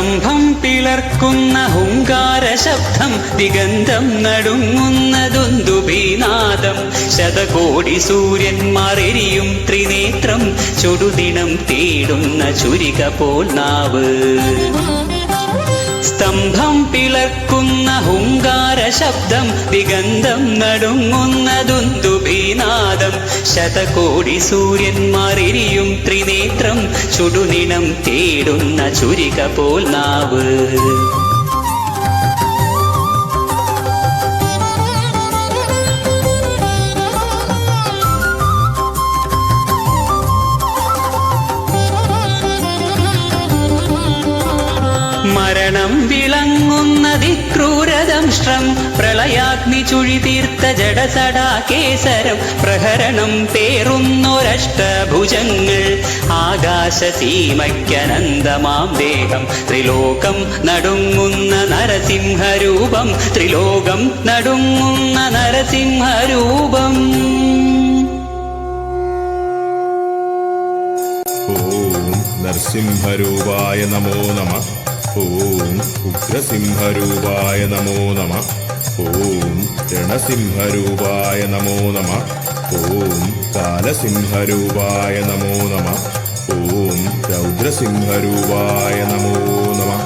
സ്തംഭം പിളർക്കുന്ന ഹുങ്കാര ശബ്ദം, ദിഗന്ധം നടുങ്ങുന്ന ദുന്ദുഭീനാദം, ശതകോടി സൂര്യന്മാരെരിയും ത്രിനേത്രം, ചുടുദിനം തേടുന്ന ചുരിക പോൽ നാവ്. സ്തംഭം പിളർക്കുന്ന ഹുങ്കാര ശബ്ദം, ദിഗന്ധം നടുങ്ങുന്ന ദുന്ദുഭീനാദം, ശതകോടി സൂര്യന്മാരെരിയും ത്രിനേത്രം, ചുടുനിണം തേടുന്ന ചുരിക പോൽ നാവ്. മരണം വിളങ്ങുന്നതിക്രൂരദംഷ്ട്രം, പ്രളയാഗ്നി ചുഴി തീർത്ത ജഡസടാകേസരം, പ്രഹരണം പേറുന്നൊരഷ്ടഭുജങ്ങൾ, ആകാശസീമയ്ക്കനന്തമാം ദേഹം, ത്രിലോകം നടുങ്ങുന്ന നരസിംഹരൂപം, ത്രിലോകം നടുങ്ങുന്ന നരസിംഹരൂപം. ഓം നരസിംഹരൂപായ നമോ നമഃ. ഓം ഉഗ്രസിംഹരൂപായ നമോ നമഃ. ഓം രണസിംഹരൂപായ നമോ നമഃ. ഓം കാലസിംഹരൂപായ നമോ നമഃ. ഓം രൗദ്രസിംഹരൂപായ നമോ നമഃ.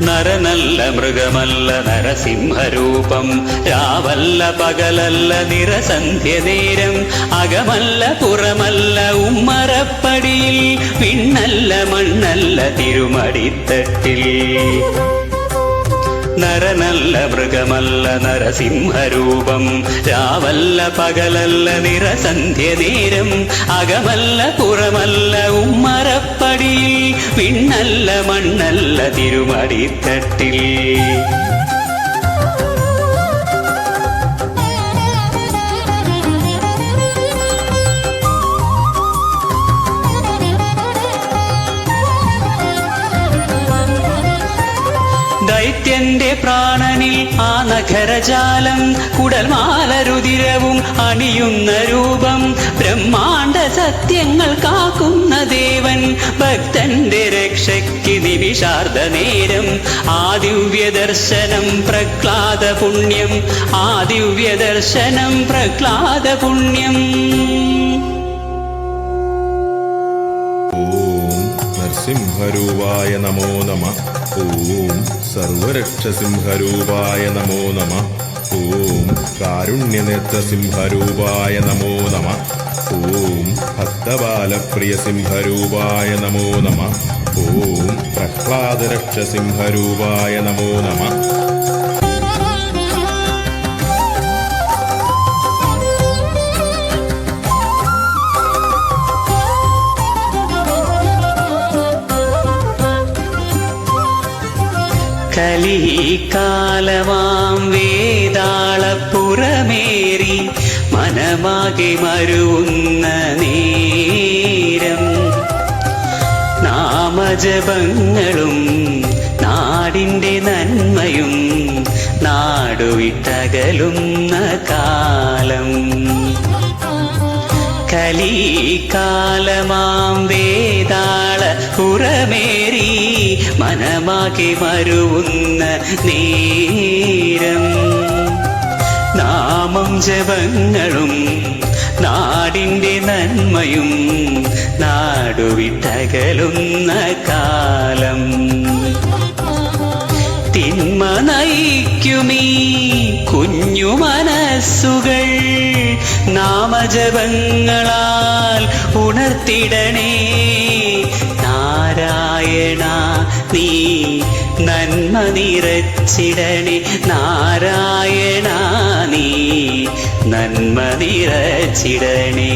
നരനല്ല മൃഗമല്ല നരസിംഹരൂപം, രാവല്ല പകലല്ല നിറസന്ധ്യ നേരം, അകമല്ല പുറമല്ല ഉമ്മറപ്പടിയിൽ, പിന്നല്ല മണ്ണല്ല തിരുമടിത്തട്ടിൽ. നരനല്ല മൃഗമല്ല നരസിംഹരൂപം, രാവല്ല പകലല്ല നിറസന്ധ്യ നേരം, അകമല്ല പുറമല്ല ഉമ്മറപ്പടിയിൽ, പിന്നല്ല മണ്ണല്ല തിരുമടിത്തട്ടിൽ. ദൈത്യന്റെ പ്രാണനിൽ ആ നഖരജാലം, കുടൽമാല രുതിരവും അണിയുന്ന രൂപം, ബ്രഹ്മാണ്ഡ സത്യങ്ങൾ കാക്കുന്ന ദേവൻ, ഭക്തന്റെ രക്ഷയ്ക്ക് നിമിഷാർദ്ധ നേരം, ആ ദിവ്യദർശനം പ്രഹ്ലാദ പുണ്യം, ആ ദിവ്യദർശനം പ്രഹ്ലാദ പുണ്യം. സിംഹരൂപായ നമോ നമഃ. ഓം സർവരക്ഷസിംഹരൂപായ നമോ നമഃ. ഓം കാരുണ്യനേത്രസിംഹരൂപായ നമോ നമഃ. ഓം ഭക്തബാലപ്രിയസിംഹരൂപായ നമോ നമഃ. ഓം പ്രഹ്ലാദരക്ഷസിംഹരൂപായ നമോ നമഃ. കലികാലമാം വേതാളപ്പുറമേറി, മനമാകെ മരുവുന്ന നേരം, നാമജപങ്ങളും നാടിൻ്റെ നന്മയും, നാടുവിട്ടകലുന്ന കാലം. കലികാലമാം വേതാള പുറമേറി, മനമാകെ മരുവുന്ന നേരം, നാമം ജപങ്ങളും നാടിൻ്റെ നന്മയും, നാടുവിട്ടകലുന്ന കാലം. തിന്മ നയിക്കുമീ കുഞ്ഞു മനസ്സുകൾ, നാമജപങ്ങളാൽ ഉണർത്തിടണേ. നാരായണ നീ നന്മ നിറച്ചിടണേ, നാരായണ നീ നന്മ നിറച്ചിടണേ.